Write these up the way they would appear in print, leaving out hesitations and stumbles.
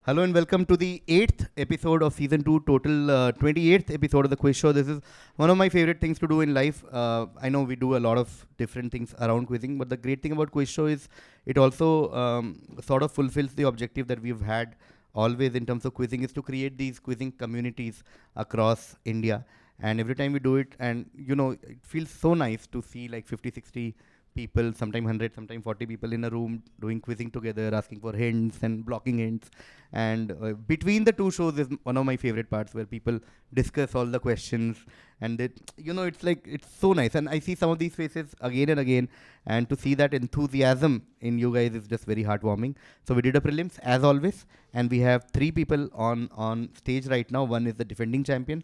Hello and welcome to the 8th episode of season 2, total 28th episode of the quiz show. This is one of my favorite things to do in life. I know we do a lot of different things around quizzing, but the great thing about quiz show is it also sort of fulfills the objective that we've had always in terms of quizzing, is to create these quizzing communities across India. And every time we do it, and it feels so nice to see like 50, 60 people, sometimes 100, sometimes 40 people in a room doing quizzing together, asking for hints and blocking hints. And between the two shows is one of my favorite parts, where people discuss all the questions, and it's so nice. And I see some of these faces again and again, and to see that enthusiasm in you guys is just very heartwarming. So we did a prelims as always, and we have three people on stage right now. One is the defending champion,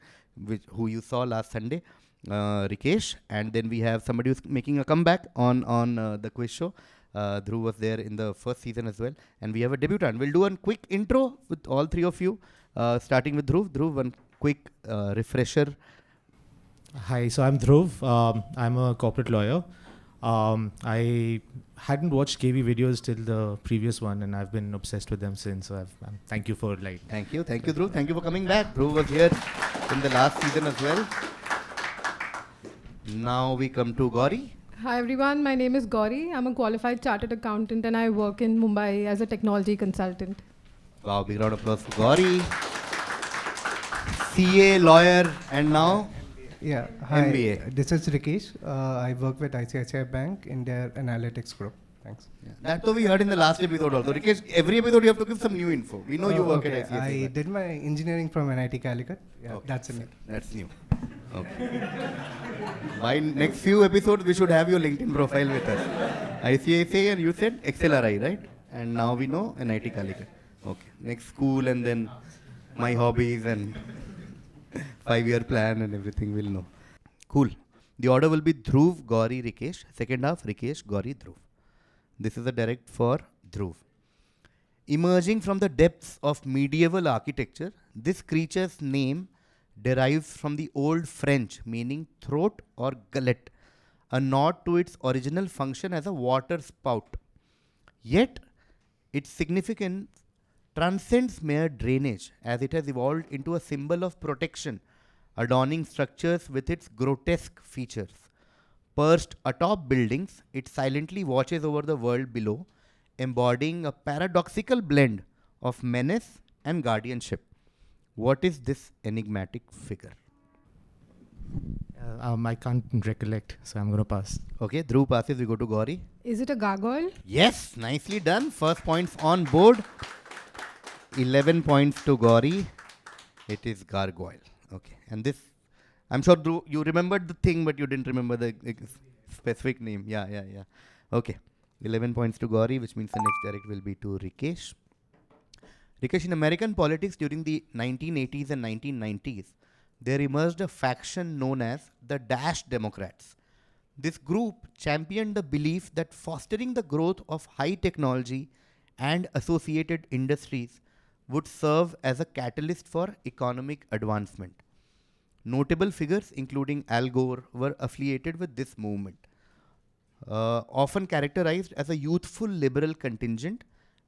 who you saw last Sunday, Rikesh, and then we have somebody who's making a comeback on the quiz show. Dhruv was there in the first season as well, and we have a debutant. We'll do a quick intro with all three of you, starting with Dhruv. Dhruv, one quick refresher. Hi, so I'm Dhruv. I'm a corporate lawyer. I hadn't watched KV videos till the previous one, and I've been obsessed with them since. So thank you for Thank you, Dhruv. Thank you for coming back. Dhruv was here in the last season as well. Now we come to Gauri. Hi everyone, my name is Gauri. I'm a qualified chartered accountant and I work in Mumbai as a technology consultant. Wow, big round of applause for Gauri. CA, lawyer, and now Yeah, hi. MBA. This is Rikesh. I work with ICICI Bank in their analytics group. Thanks. Yeah. That we heard in the last episode also. Rikesh, every episode you have to give some new info. We know you work okay. at ICICI. I did my engineering from NIT Calicut. Yeah, Okay. that's it. That's new. Okay. By next few episodes, we should have your LinkedIn profile with us. ICICI, and you said XLRI, right? And now we know NIT Calicut. Okay. Next school, and then my hobbies and 5-year plan and everything we'll know. Cool. The order will be Dhruv, Gauri, Rikesh. Second half, Rikesh, Gauri, Dhruv. This is a direct for Dhruv. Emerging from the depths of medieval architecture, this creature's name derives from the Old French meaning throat or gullet, a nod to its original function as a water spout. Yet, its significance transcends mere drainage, as it has evolved into a symbol of protection, adorning structures with its grotesque features. Perched atop buildings, it silently watches over the world below, embodying a paradoxical blend of menace and guardianship. What is this enigmatic figure? I can't recollect, so I'm going to pass. Okay, Dhruv passes, we go to Gauri. Is it a gargoyle? Yes, nicely done. First points on board. 11 points to Gauri. It is gargoyle. Okay, and this, I'm sure Dhruv, you remembered the thing, but you didn't remember the specific name. Yeah. Okay, 11 points to Gauri, which means the next direct will be to Rikesh. Rikesh, in American politics during the 1980s and 1990s, there emerged a faction known as the Dash Democrats. This group championed the belief that fostering the growth of high technology and associated industries would serve as a catalyst for economic advancement. Notable figures, including Al Gore, were affiliated with this movement. Often characterized as a youthful liberal contingent,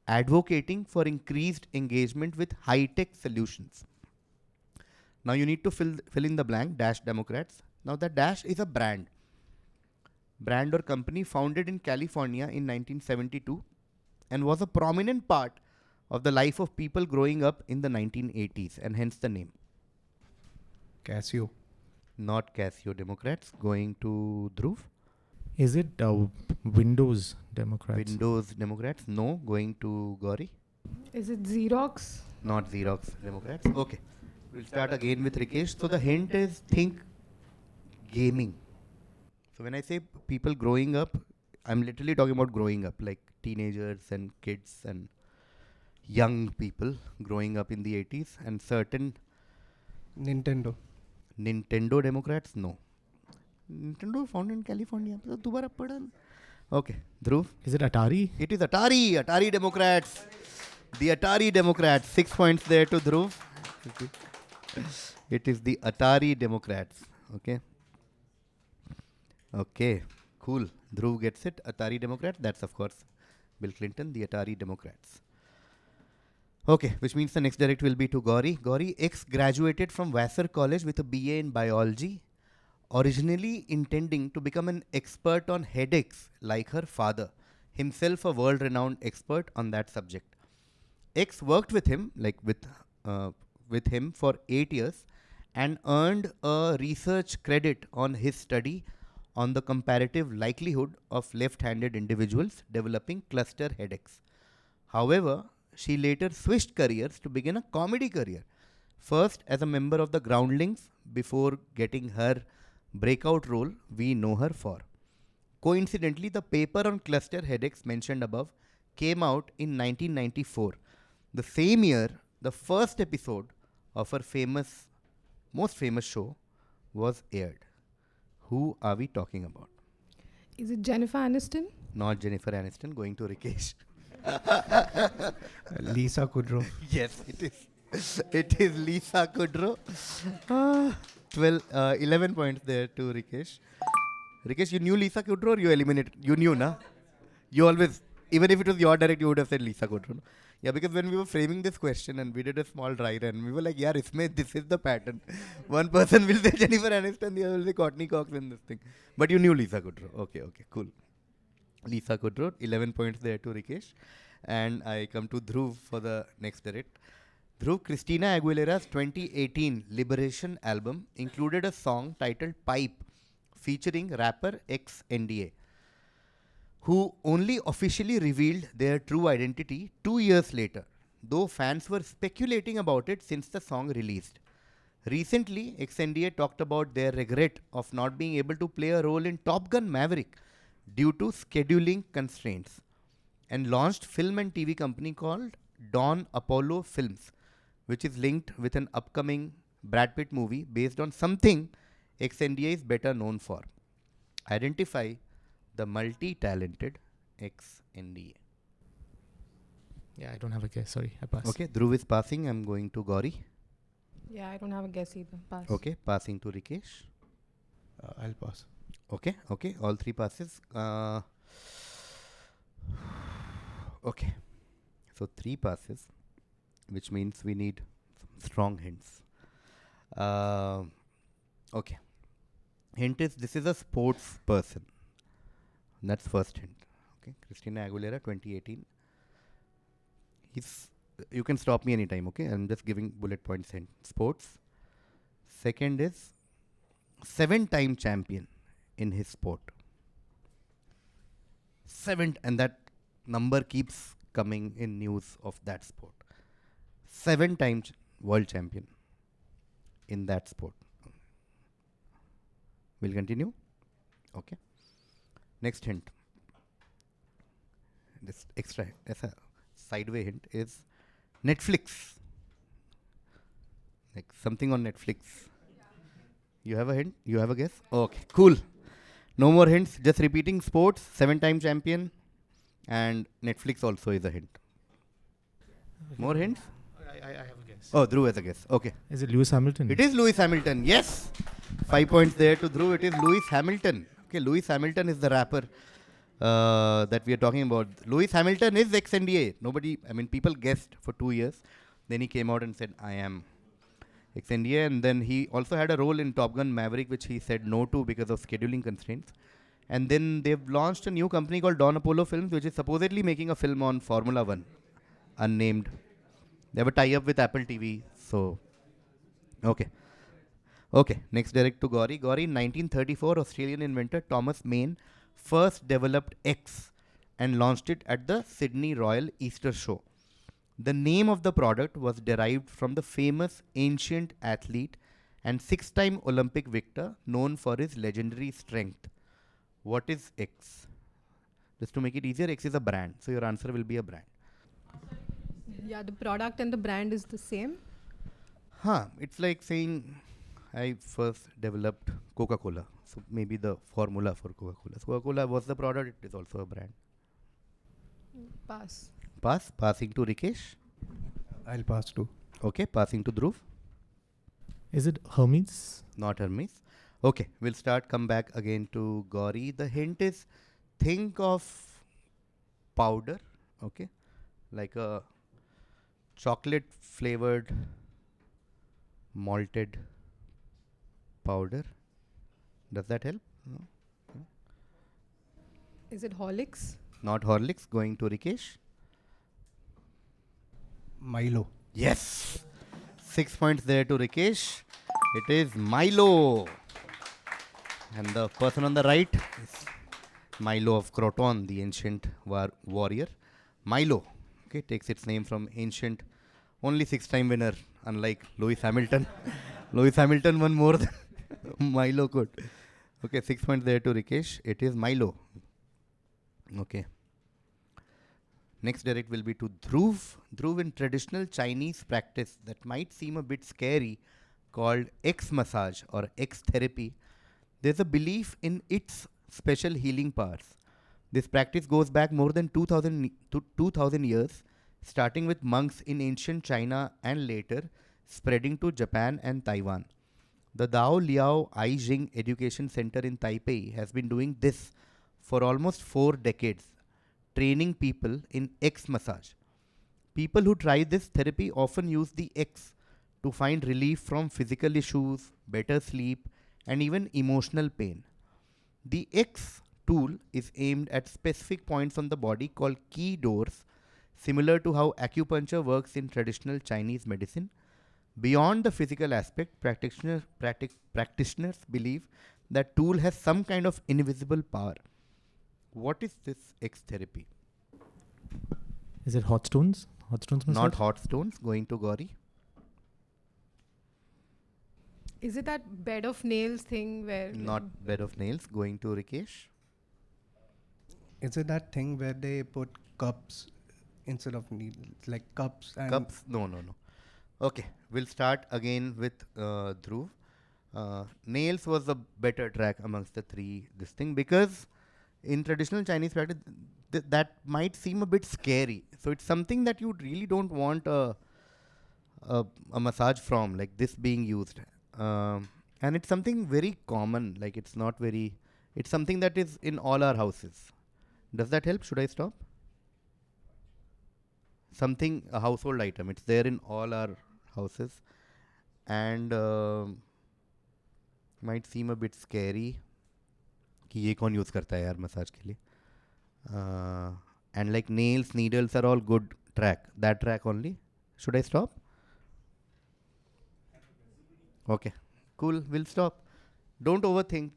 advocating for increased engagement with high-tech solutions. Now you need to fill in the blank, Dash Democrats. Now the Dash is a brand or company founded in California in 1972 and was a prominent part of the life of people growing up in the 1980s, and hence the name. Casio. Not Casio Democrats. Going to Dhruv. Is it Windows Democrats? Windows Democrats. No. Going to Gauri. Is it Xerox? Not Xerox Democrats. Okay. We'll start again with Rikesh. So the hint is think gaming. So when I say people growing up, I'm literally talking about growing up, like teenagers and kids and young people growing up in the 80s, and certain Nintendo. Nintendo Democrats. No. Nintendo founded in California. Okay. Dhruv. Is it Atari? It is Atari. Atari Democrats. The Atari Democrats. 6 points there to Dhruv. It is the Atari Democrats. Okay. Okay. Cool. Dhruv gets it. Atari Democrats. That's of course Bill Clinton. The Atari Democrats. Okay, which means the next direct will be to Gauri. Gauri, X graduated from Vassar College with a BA in biology, originally intending to become an expert on headaches like her father, himself a world-renowned expert on that subject. X worked with him, with him for 8 years, and earned a research credit on his study on the comparative likelihood of left-handed individuals developing cluster headaches. However, she later switched careers to begin a comedy career. First, as a member of the Groundlings, before getting her breakout role we know her for. Coincidentally, the paper on cluster headaches mentioned above came out in 1994. The same year, the first episode of her most famous show was aired. Who are we talking about? Is it Jennifer Aniston? Not Jennifer Aniston, going to Rikesh. Lisa Kudrow. Yes, it is. It is Lisa Kudrow. 11 points there to Rikesh. Rikesh, you knew Lisa Kudrow or you eliminated? You knew, na? You always, even if it was your direct, you would have said Lisa Kudrow. No? Yeah, because when we were framing this question and we did a small dry run, we were like, yeah, this is the pattern. One person will say Jennifer Aniston, the other will say Courtney Cox in this thing. But you knew Lisa Kudrow. Okay, cool. Lisa Kudrow, 11 points there to Rikesh. And I come to Dhruv for the next direct. Dhruv, Christina Aguilera's 2018 Liberation album included a song titled Pipe featuring rapper XNDA, who only officially revealed their true identity 2 years later, though fans were speculating about it since the song released. Recently, XNDA talked about their regret of not being able to play a role in Top Gun Maverick due to scheduling constraints, and launched film and TV company called Dawn Apollo Films, which is linked with an upcoming Brad Pitt movie based on something XNDA is better known for. Identify the multi-talented XNDA. Yeah, I don't have a guess. Sorry, I pass. Okay, Dhruv is passing. I'm going to Gauri. Yeah, I don't have a guess either. Pass. Okay, passing to Rikesh. I'll pass. Okay, all three passes. Okay, so 3 passes, which means we need some strong hints. Okay, hint is this is a sports person. That's first hint. Okay, Christina Aguilera, 2018. You can stop me anytime. Okay, I'm just giving bullet points. Hint. Sports. Second is 7-time champion in his sport. 7, and that number keeps coming in news of that sport. 7-time world champion in that sport. We'll continue. Okay. Next hint. This extra as a sideway hint is Netflix. Like something on Netflix. You have a hint? You have a guess? Okay, cool. No more hints. Just repeating sports, 7-time champion, and Netflix also is a hint. More hints? I have a guess. Oh, Dhruv has a guess. Okay. Is it Lewis Hamilton? It is Lewis Hamilton. Yes. 5 points there to Dhruv. It is Lewis Hamilton. Okay, Lewis Hamilton is the rapper that we are talking about. Lewis Hamilton is XNDA. People guessed for 2 years. Then he came out and said, I am XNDA. And then he also had a role in Top Gun Maverick, which he said no to because of scheduling constraints. And then they've launched a new company called Dawn Apollo Films, which is supposedly making a film on Formula 1, unnamed. They have a tie-up with Apple TV. So, okay. Next direct to Gauri. Gauri, in 1934, Australian inventor Thomas Main first developed X and launched it at the Sydney Royal Easter Show. The name of the product was derived from the famous ancient athlete and 6-time Olympic victor known for his legendary strength. What is X? Just to make it easier, X is a brand. So your answer will be a brand. Yeah, the product and the brand is the same. It's like saying I first developed Coca-Cola. So maybe the formula for Coca-Cola. So Coca-Cola was the product. It is also a brand. Pass. Passing to Rikesh. I'll pass too. Okay, passing to Dhruv. Is it Hermes? Not Hermes. Okay, we'll come back again to Gauri. The hint is think of powder, okay, like a chocolate flavored malted powder. Does that help? No. Is it Horlicks? Not Horlicks. Going to Rikesh. Milo. Yes. 6 points there to Rikesh. It is Milo. And the person on the right is Milo of Croton, the ancient warrior. Milo, okay, takes its name from ancient, only 6-time winner, unlike Lewis Hamilton. Lewis Hamilton won more than Milo could. Okay, 6 points there to Rikesh. It is Milo. Okay. Next direct will be to Dhruv. Dhruv, in traditional Chinese practice that might seem a bit scary, called X massage or X therapy, there's a belief in its special healing powers. This practice goes back more than 2000 years, starting with monks in ancient China and later spreading to Japan and Taiwan. The Dao Liao Ai Jing Education Center in Taipei has been doing this for almost 4 decades, training people in X massage. People who try this therapy often use the X to find relief from physical issues, better sleep, and even emotional pain. The X tool is aimed at specific points on the body called key doors, similar to how acupuncture works in traditional Chinese medicine. Beyond the physical aspect, practitioners believe that tool has some kind of invisible power. What is this X therapy? Is it hot stones? Hot stones massage? Not hot stones. Going to Gauri. Is it that bed of nails thing where... Not bed of nails. Going to Rikesh. Is it that thing where they put cups instead of needles, like cups and Cups? No. Okay, we'll start again with Dhruv. Nails was the better track amongst the three. This thing, because in traditional Chinese practice, that might seem a bit scary. So it's something that you really don't want a massage from, like this being used. And it's something very common. Like it's not very. It's something that is in all our houses. Does that help? Should I stop? Something, a household item. It's there in all our houses, and might seem a bit scary. कि ये कौन use करता है यार massage के लिए? And like nails, needles are all good track. That track only. Should I stop? Okay, cool. We'll stop. Don't overthink.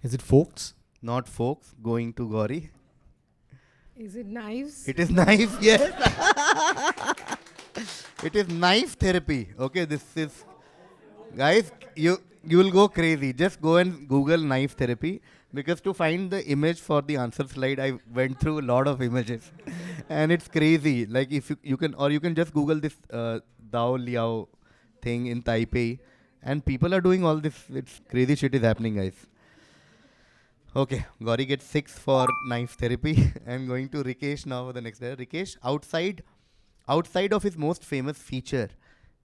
Is it forks? Not folks. Going to Gauri. Is it knives? It is knife. Yes. It is knife therapy. Okay, this is, guys, you will go crazy. Just go and Google knife therapy, because to find the image for the answer slide, I went through a lot of images, and it's crazy. Like if you can, or you can just Google this Dao Liao thing in Taipei, and people are doing all this. It's crazy shit is happening, guys. Okay, Gauri gets 6 for knife therapy. I'm going to Rikesh now for the next day. Rikesh, outside of his most famous feature,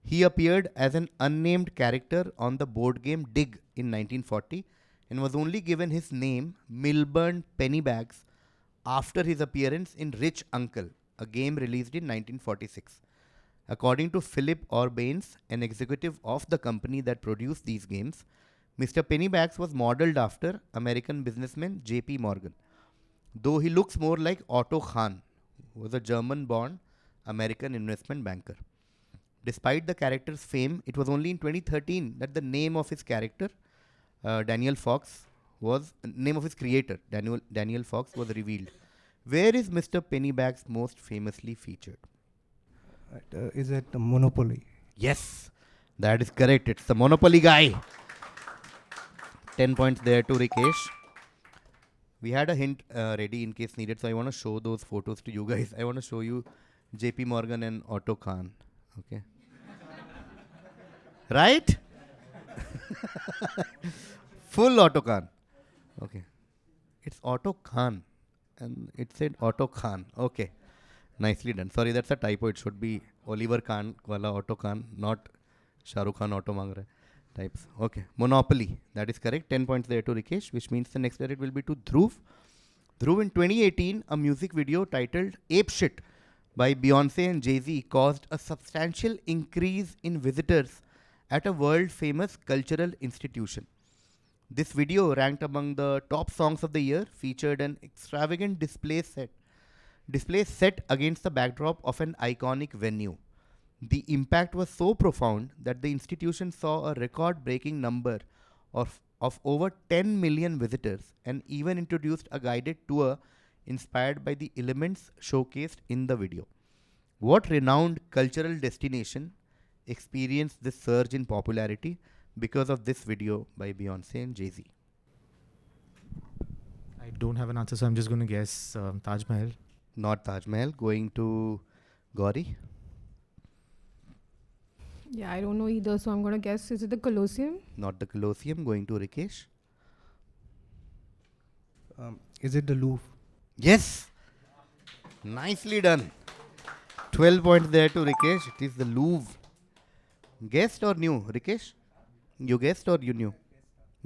he appeared as an unnamed character on the board game Dig in 1940 and was only given his name, Milburn Pennybags, after his appearance in Rich Uncle, a game released in 1946. According to Philip Orbanes, an executive of the company that produced these games, Mr. Pennybags was modeled after American businessman J.P. Morgan, though he looks more like Otto Hahn, who was a German-born American investment banker. Despite the character's fame, it was only in 2013 that the name of his character, Daniel Fox, name of his creator, Daniel Fox, was revealed. Where is Mr. Pennybags most famously featured? is it Monopoly? Yes, that is correct. It's the Monopoly guy. 10 points there to Rikesh. We had a hint ready in case needed, so I want to show those photos to you guys. I want to show you JP Morgan and Otto Khan. Okay. Right? Full Otto Khan. Okay. It's Otto Khan. And it said Otto Khan. Okay. Nicely done. Sorry, that's a typo. It should be Oliver Khan wala Otto Khan, not Shahrukh Khan Otto mang raha hai types. Okay. Monopoly. That is correct. 10 points there to Rikesh, which means the next direct will be to Dhruv. Dhruv, in 2018, a music video titled Ape Shit by Beyonce and Jay-Z caused a substantial increase in visitors at a world-famous cultural institution. This video, ranked among the top songs of the year, featured an extravagant display set against the backdrop of an iconic venue. The impact was so profound that the institution saw a record-breaking number of over 10 million visitors and even introduced a guided tour inspired by the elements showcased in the video. What renowned cultural destination experienced this surge in popularity because of this video by Beyonce and Jay-Z? I don't have an answer, so I'm just going to guess Taj Mahal. Not Taj Mahal. Going to Gauri. Yeah, I don't know either, so I'm going to guess, is it the Colosseum? Not the Colosseum. Going to Rikesh. Is it the Louvre? Yes. Nicely done. 12 points there to Rikesh. It is the Louvre. Guessed or knew, Rikesh? You guessed or you knew?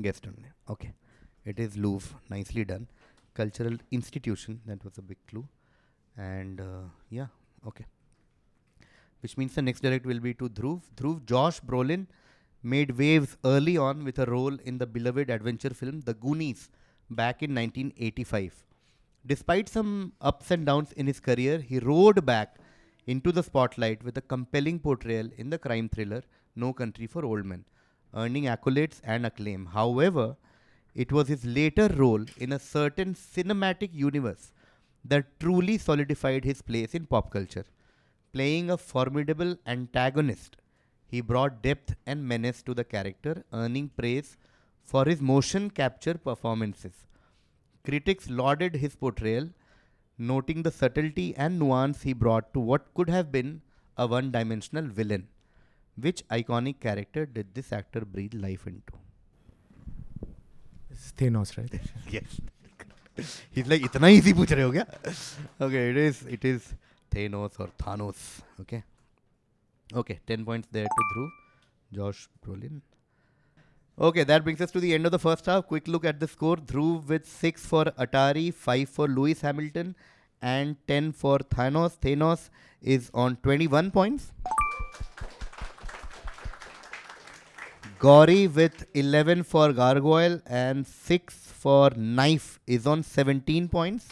Guessed only. Okay. It is Louvre. Nicely done. Cultural institution. That was a big clue. And yeah, okay. Which means the next direct will be to Dhruv. Dhruv, Josh Brolin made waves early on with a role in the beloved adventure film The Goonies back in 1985. Despite some ups and downs in his career, he rode back into the spotlight with a compelling portrayal in the crime thriller No Country for Old Men, earning accolades and acclaim. However, it was his later role in a certain cinematic universe that truly solidified his place in pop culture. Playing a formidable antagonist, he brought depth and menace to the character, earning praise for his motion capture performances. Critics lauded his portrayal, noting the subtlety and nuance he brought to what could have been a one-dimensional villain. Which iconic character did this actor breathe life into? It's Thanos, right? Yes. He's like, इतना easy पूछ रहे हो क्या? Okay, it is Thanos or Thanos. Okay. Okay, 10 points there to Dhruv. Josh Brolin. Okay, that brings us to the end of the first half. Quick look at the score. Dhruv with 6 for Atari, 5 for Lewis Hamilton, and 10 for Thanos. Thanos is on 21 points. Gauri with 11 for Gargoyle and 6 for Knife is on 17 points.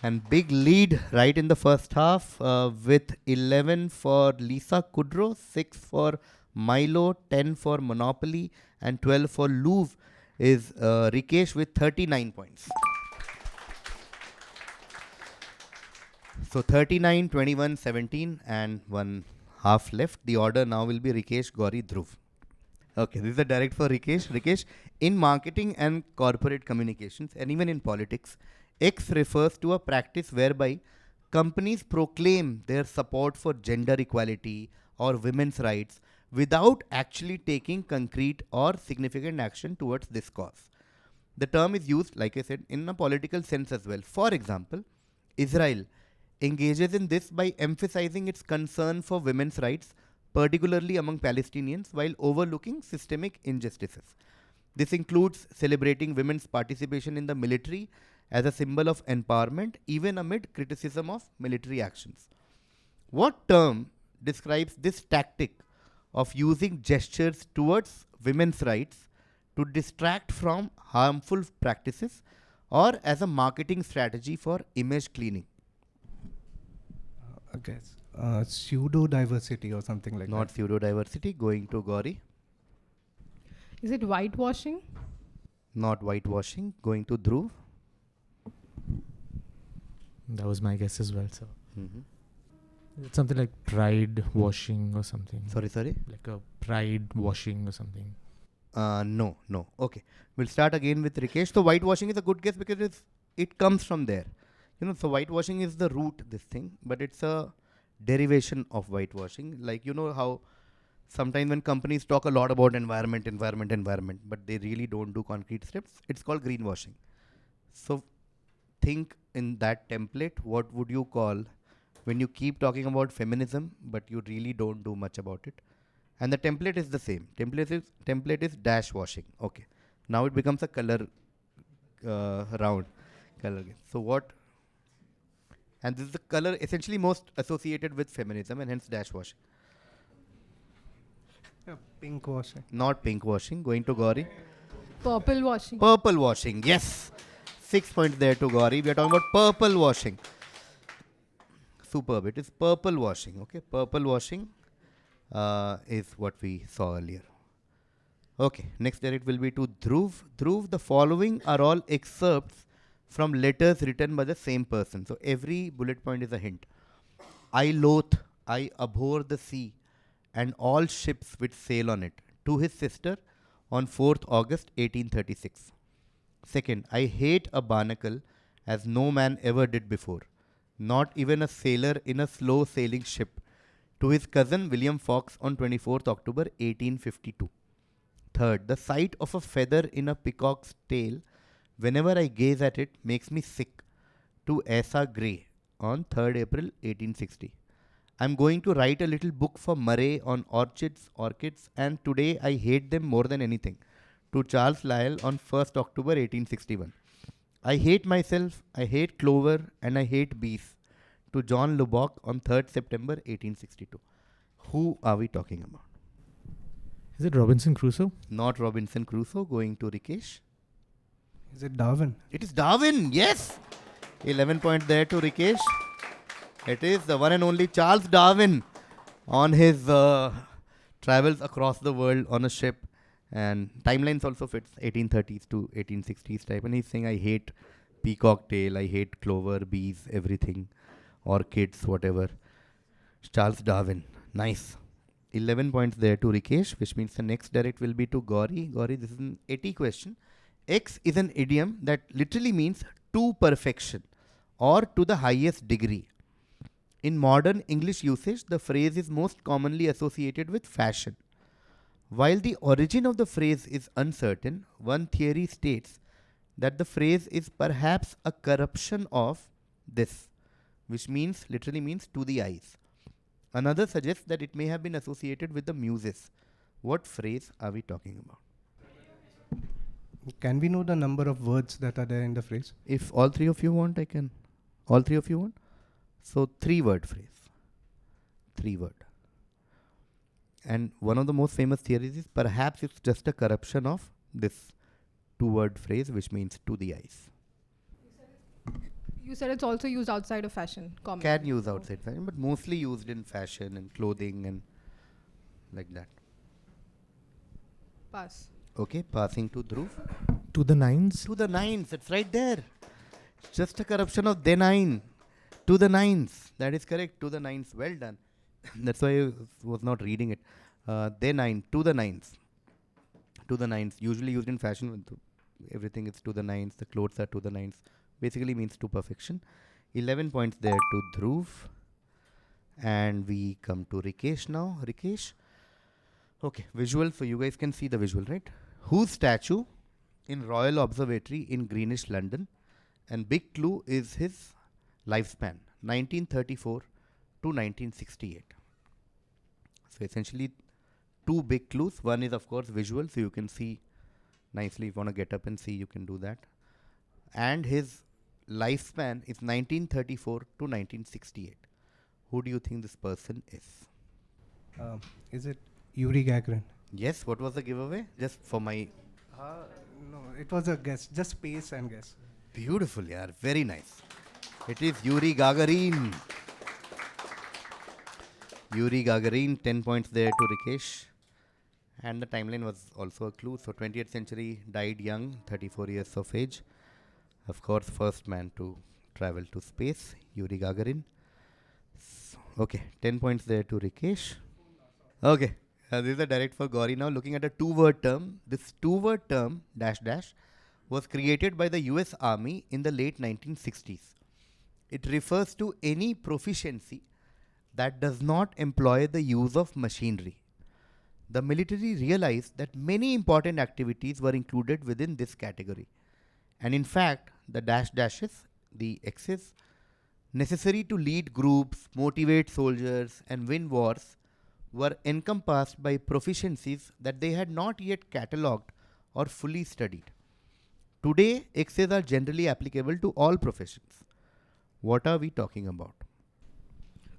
And big lead right in the first half with 11 for Lisa Kudrow, 6 for Milo, 10 for Monopoly, and 12 for Louvre is Rikesh with 39 points. So 39, 21, 17 and 1 half left. The order now will be Rikesh, Gauri, Dhruv. Okay, this is a direct for Rikesh. Rikesh, in marketing and corporate communications and even in politics, X refers to a practice whereby companies proclaim their support for gender equality or women's rights without actually taking concrete or significant action towards this cause. The term is used, like I said, in a political sense as well. For example, Israel engages in this by emphasizing its concern for women's rights, particularly among Palestinians, while overlooking systemic injustices. This includes celebrating women's participation in the military as a symbol of empowerment, even amid criticism of military actions. What term describes this tactic of using gestures towards women's rights to distract from harmful practices or as a marketing strategy for image cleaning? I guess pseudo diversity or something like Not that. pseudo diversity. Going to Gauri. Is it whitewashing? Not whitewashing. Going to Dhruv. That was my guess as well. So Mm-hmm. it's something like pride washing or something. Sorry. Like a pride washing or something. No. Okay. We'll start again with Rikesh. So whitewashing is a good guess because it comes from there. So whitewashing is the root, this thing, but it's a derivation of whitewashing. Like, how sometimes when companies talk a lot about environment, but they really don't do concrete steps, it's called greenwashing. So think in that template, what would you call when you keep talking about feminism, but you really don't do much about it? And the template is the same. Template is dash washing. Okay. Now it becomes a color round. Color game. So what? And this is the color essentially most associated with feminism and hence dash washing. Pink washing. Not pink washing. Going to Gauri. Purple washing. Purple washing. Yes. 6 points there to Gauri. We are talking about purple washing. Superb. It is purple washing. Okay. Purple washing is what we saw earlier. Okay. Next direct will be to Dhruv. Dhruv, the following are all excerpts from letters written by the same person. So every bullet point is a hint. I loathe, I abhor the sea and all ships which sail on it. To his sister on 4th August 1836. Second, I hate a barnacle as no man ever did before, not even a sailor in a slow sailing ship. To his cousin William Fox on 24th October 1852. Third, the sight of a feather in a peacock's tail, whenever I gaze at it, makes me sick. To Asa Gray on 3rd April 1860. I'm going to write a little book for Murray on orchids, and today I hate them more than anything. To Charles Lyell on 1st October 1861. I hate myself, I hate clover, and I hate bees. To John Lubbock on 3rd September 1862. Who are we talking about? Is it Robinson Crusoe? Not Robinson Crusoe. Going to Rikesh. Is it Darwin? It is Darwin, yes! 11 points there to Rikesh. It is the one and only Charles Darwin on his travels across the world on a ship. And timelines also fits 1830s to 1860s type. And he's saying, I hate peacock tail, I hate clover, bees, everything, orchids, whatever. Charles Darwin. Nice. 11 points there to Rikesh, which means the next direct will be to Gauri. Gauri, this is an 80 question. X is an idiom that literally means to perfection or to the highest degree. In modern English usage, the phrase is most commonly associated with fashion. While the origin of the phrase is uncertain, one theory states that the phrase is perhaps a corruption of this, which means literally means to the eyes. Another suggests that it may have been associated with the muses. What phrase are we talking about? Can we know the number of words that are there in the phrase? If all three of you want, I can. All three of you want? So 3-word phrase. 3-word. And one of the most famous theories is perhaps it's just a corruption of this 2-word phrase, which means to the eyes. You said it's also used outside of fashion. Common. Can use outside fashion, but mostly used in fashion and clothing and like that. Pass. Okay, passing to Dhruv. To the nines? To the nines, it's right there. It's just a corruption of the nine. To the nines. That is correct. To the nines. Well done. That's why I was not reading it. The nine. To the nines. To the nines. Usually used in fashion. Everything is to the nines. The clothes are to the nines. Basically means to perfection. 11 points there to Dhruv. And we come to Rikesh now. Rikesh. Okay, visual. So you guys can see the visual, right? Whose statue in Royal Observatory in Greenwich, London? And big clue is his lifespan, 1934 to 1968. So essentially, two big clues. One is, of course, visual, so you can see nicely. If you want to get up and see, you can do that. And his lifespan is 1934 to 1968. Who do you think this person is? Is it Yuri Gagarin? Yes, what was the giveaway? Just for my... No, it was a guess. Just space and guess. Beautiful, yeah. Very nice. It is Yuri Gagarin. Yuri Gagarin, 10 points there to Rikesh. And the timeline was also a clue. So 20th century, died young, 34 years of age. Of course, first man to travel to space, Yuri Gagarin. So, okay, 10 points there to Rikesh. Okay, this is a direct for Gauri now. Looking at a 2-word term. This 2-word term, dash dash, was created by the US Army in the late 1960s. It refers to any proficiency that does not employ the use of machinery. The military realized that many important activities were included within this category. And in fact, the dash dashes, the X's, necessary to lead groups, motivate soldiers, and win wars were encompassed by proficiencies that they had not yet catalogued or fully studied. Today, X's are generally applicable to all professions. What are we talking about?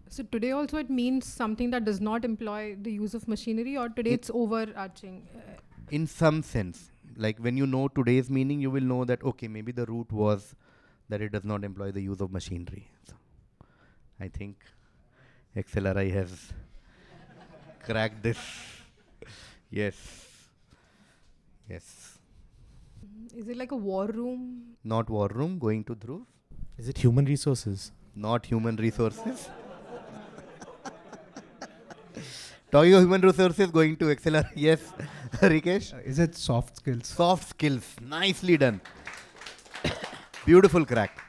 So today also it means something that does not employ the use of machinery, or today it's overarching. In some sense, like when you know today's meaning, you will know that, okay, maybe the root was that it does not employ the use of machinery. So I think XLRI has cracked this. Yes. Yes. Is it like a war room? Not war room, going to Dhruv. Is it human resources? Not human resources. Talking of human resources, going to XLR. Yes, Rikesh. Is it soft skills? Soft skills. Nicely done. Beautiful crack.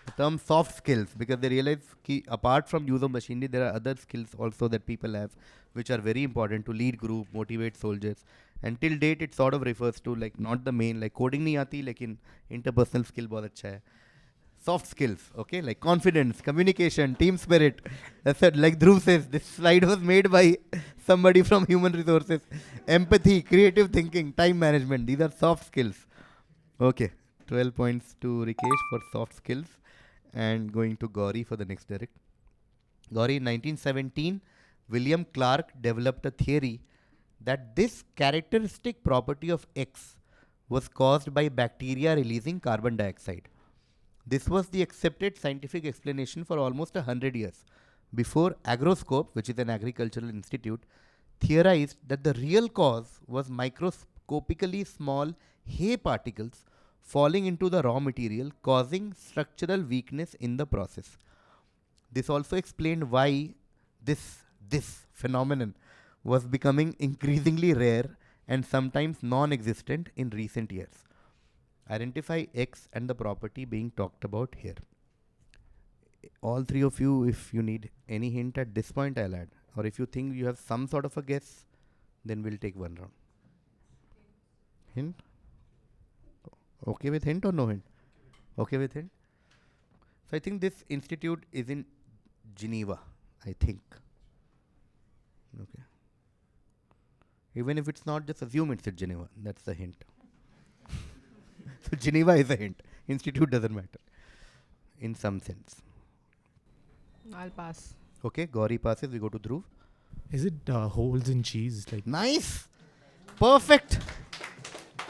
The term soft skills, because they realize ki apart from use of machinery, there are other skills also that people have, which are very important to lead group, motivate soldiers. And till date, it sort of refers to like not the main, like coding nahi aati, lekin interpersonal skill bahut acha hai. Soft skills, okay, like confidence, communication, team spirit. That's it. Like Dhruv says, this slide was made by somebody from human resources. Empathy, creative thinking, time management. These are soft skills. Okay, 12 points to Rikesh for soft skills, and going to Gauri for the next direct. Gauri, in 1917, William Clark developed a theory that this characteristic property of X was caused by bacteria releasing carbon dioxide. This was the accepted scientific explanation for almost 100 years before Agroscope, which is an agricultural institute, theorized that the real cause was microscopically small hay particles falling into the raw material, causing structural weakness in the process. This also explained why this phenomenon was becoming increasingly rare and sometimes non-existent in recent years. Identify X and the property being talked about here. All three of you, if you need any hint at this point, I'll add. Or if you think you have some sort of a guess, then we'll take one round. Hint? Okay with hint or no hint? Okay with hint? So I think this institute is in Geneva, I think. Okay. Even if it's not, just assume it's in Geneva. That's the hint. So Geneva is a hint. Institute doesn't matter. In some sense. I'll pass. Okay, Gauri passes. We go to Dhruv. Is it holes in cheese? Like Nice. Perfect.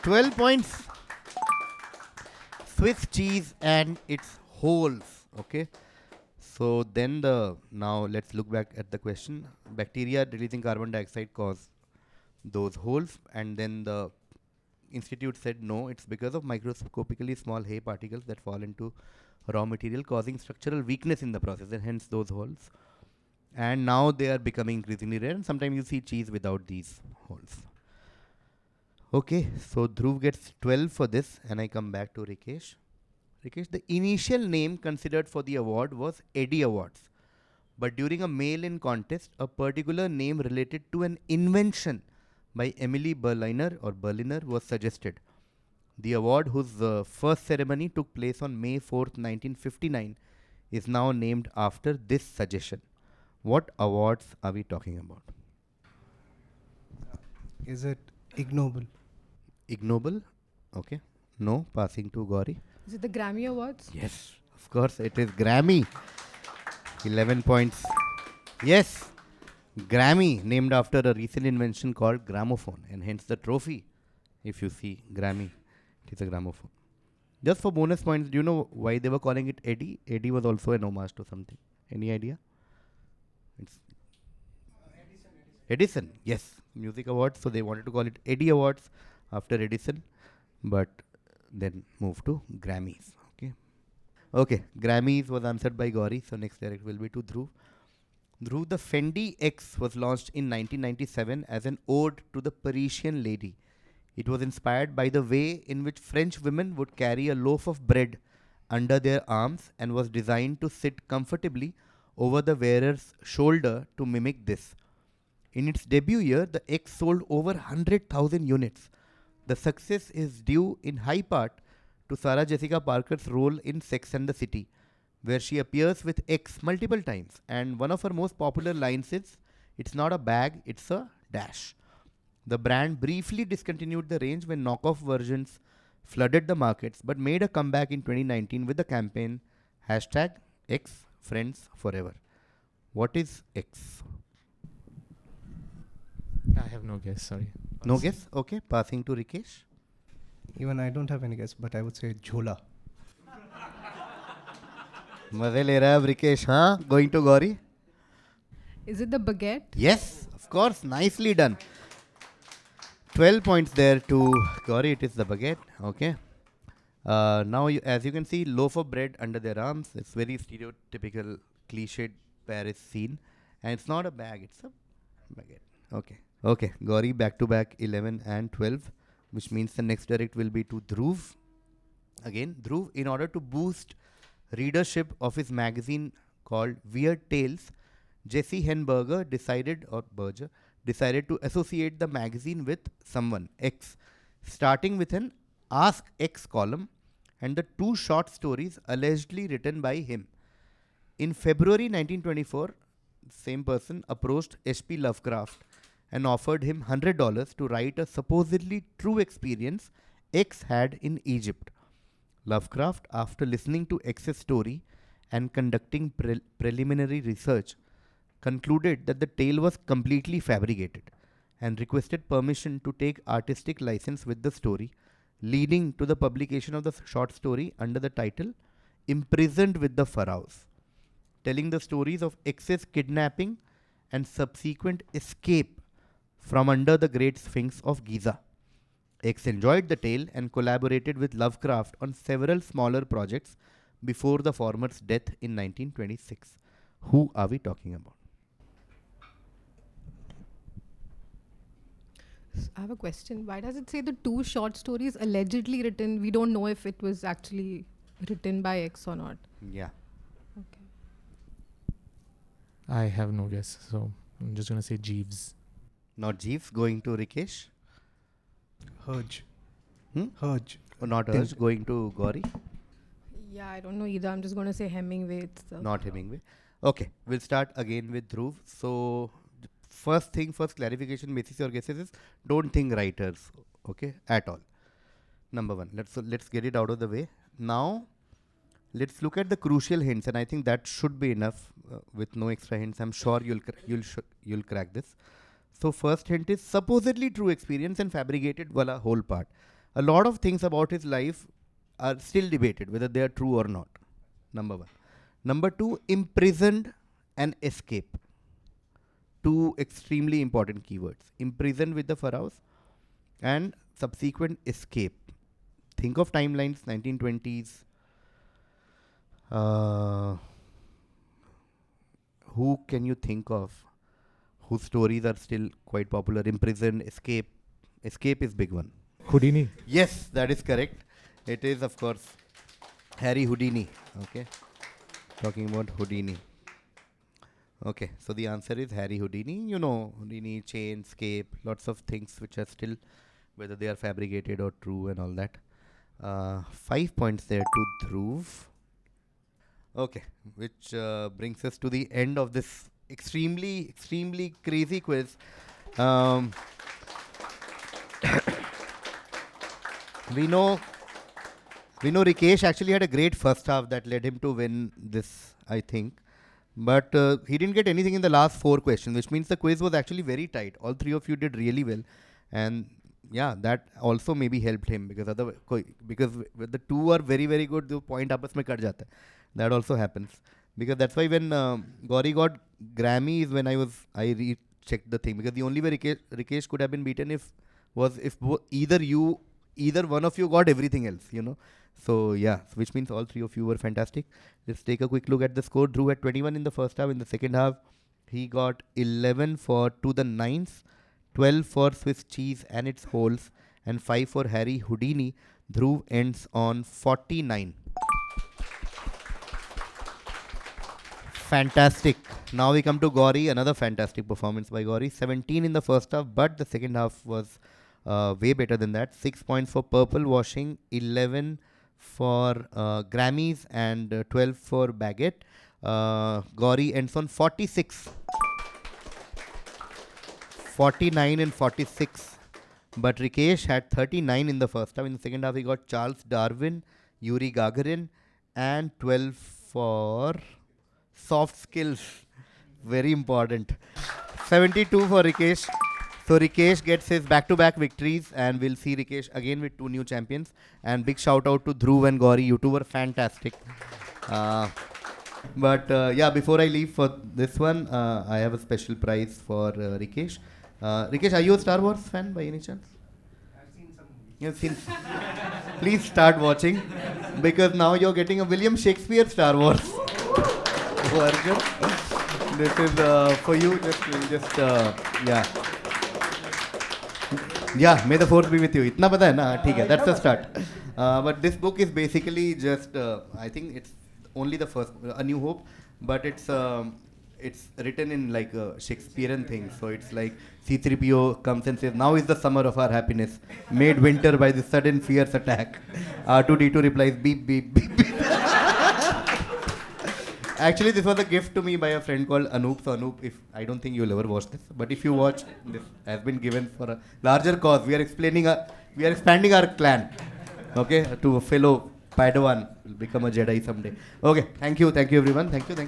12 points. Swiss cheese and its holes. Okay. So then now let's look back at the question. Bacteria releasing carbon dioxide cause those holes, and then the institute said no, it's because of microscopically small hay particles that fall into raw material, causing structural weakness in the process, and hence those holes. And now they are becoming increasingly rare, and sometimes you see cheese without these holes. Okay, so Dhruv gets 12 for this, and I come back to Rikesh. Rikesh, the initial name considered for the award was Eddie Awards, but during a mail-in contest, a particular name related to an invention by Emily Berliner was suggested. The award, whose first ceremony took place on May 4th, 1959, is now named after this suggestion. What awards are we talking about? Is it ignoble? Ignoble? Okay. No. Passing to Gauri. Is it the Grammy Awards? Yes, of course, it is Grammy. 11 points. Yes. Grammy, named after a recent invention called gramophone, and hence the trophy. If you see Grammy, it is a gramophone. Just for bonus points, do you know why they were calling it Eddie? Eddie was also an homage to something. Any idea? It's Edison. Yes, music awards. So they wanted to call it Eddie Awards after Edison, but then moved to Grammys. Okay, Grammys was answered by Gauri. So next direct will be to Dhruv. Dhruv, the Fendi X was launched in 1997 as an ode to the Parisian lady. It was inspired by the way in which French women would carry a loaf of bread under their arms, and was designed to sit comfortably over the wearer's shoulder to mimic this. In its debut year, the X sold over 100,000 units. The success is due in high part to Sarah Jessica Parker's role in Sex and the City, where she appears with X multiple times, and one of her most popular lines is, "It's not a bag, it's a dash." The brand briefly discontinued the range when knockoff versions flooded the markets, but made a comeback in 2019 with the campaign Hashtag X friends forever. What is X? I have no guess, sorry. No guess? Okay, passing to Rikesh. Even I don't have any guess, but I would say Jhola. मजे ले रहा है अब Rikesh, हाँ? Going to Gauri? Is it the baguette? Yes, of course, nicely done. 12 points there to Gauri, it is the baguette, okay. Now, as you can see, loaf of bread under their arms. It's very stereotypical, cliched Paris scene. And it's not a bag, it's a baguette. Okay. Okay, Gauri back to back 11 and 12, which means the next direct will be to Dhruv. Again, Dhruv, in order to boost readership of his magazine called Weird Tales, Jesse Henberger decided to associate the magazine with someone, X, starting with an Ask X column and the 2 short stories allegedly written by him. In February 1924, same person approached H.P. Lovecraft and offered him $100 to write a supposedly true experience X had in Egypt. Lovecraft, after listening to X's story and conducting preliminary research, concluded that the tale was completely fabricated and requested permission to take artistic license with the story, leading to the publication of the short story under the title Imprisoned with the Pharaohs, telling the stories of X's kidnapping and subsequent escape from under the Great Sphinx of Giza. X enjoyed the tale and collaborated with Lovecraft on several smaller projects before the former's death in 1926. Who are we talking about? I have a question. Why does it say the 2 short stories allegedly written? We don't know if it was actually written by X or not. Yeah. Okay. I have no guess, so I'm just going to say Jeeves. Not Jeeves, going to Rikesh. Hurj. Hmm? Hurj. Or not Urge, going to Gauri. Yeah, I don't know either. I'm just going to say Hemingway. Not Hemingway. Okay, we'll start again with Dhruv. So, first clarification basis your guesses is don't think writers, okay, at all. Number one, let's get it out of the way. Now, let's look at the crucial hints, and I think that should be enough with no extra hints. I'm sure you'll crack this. So, first hint is supposedly true experience and fabricated wala whole part. A lot of things about his life are still debated whether they are true or not. Number one. Number two, imprisoned and escape. 2 extremely important keywords. Imprisoned with the pharaohs and subsequent escape. Think of timelines, 1920s. Who can you think of whose stories are still quite popular? Imprisoned, escape. Escape is big one. Houdini. Yes, that is correct. It is, of course, Harry Houdini. Okay. Talking about Houdini. Okay, so the answer is Harry Houdini. You know, Houdini, chain, escape, lots of things which are still, whether they are fabricated or true and all that. 5 points there to Dhruv. Okay, which brings us to the end of this extremely crazy quiz. We know Rikesh actually had a great first half that led him to win this, I think. But he didn't get anything in the last 4 questions, which means the quiz was actually very tight. All 3 of you did really well. And yeah, that also maybe helped him because the 2 are very good, the point apas mein kat jata hai. That also happens. Because that's why when Gauri got Grammy is when I rechecked the thing. Because the only way Rikesh could have been beaten if either one of you got everything else, you know. So yeah, which means all 3 of you were fantastic. Let's take a quick look at the score. Dhruv had 21 in the first half. In the second half, he got 11 for To the Nines, 12 for Swiss Cheese and its Holes, and 5 for Harry Houdini. Dhruv ends on 49. Fantastic. Now we come to Gauri. Another fantastic performance by Gauri. 17 in the first half, but the second half was way better than that. 6 points for Purple Washing, 11 for Grammys, and 12 for Baguette. Gauri ends on 46. 49 and 46. But Rikesh had 39 in the first half. In the second half, he got Charles Darwin, Yuri Gagarin, and 12 for soft skills. Very important. 72 for Rikesh. So Rikesh gets his back-to-back victories, and we'll see Rikesh again with 2 new champions. And big shout out to Dhruv and Gauri. You two were fantastic. But yeah, before I leave for this one, I have a special prize for Rikesh. Rikesh, are you a Star Wars fan by any chance? I've seen some movies. You've seen. Please start watching, because now you're getting a William Shakespeare Star Wars version. This is for you. Just yeah. Yeah, may the force be with you. Itna pata hai na? ठीक है, that's the start. But this book is basically just, I think it's only the first, A New Hope, but it's written in like a Shakespearean thing. So it's like C-3PO comes and says, "Now is the summer of our happiness, made winter by the sudden fierce attack." R2-D2 replies, "Beep, beep, beep, beep." Actually, this was a gift to me by a friend called Anoop. So Anoop, I don't think you'll ever watch this, but if you watch, this has been given for a larger cause. We are expanding our clan, okay, to a fellow Padawan will become a Jedi someday. Okay, thank you everyone. Thank you.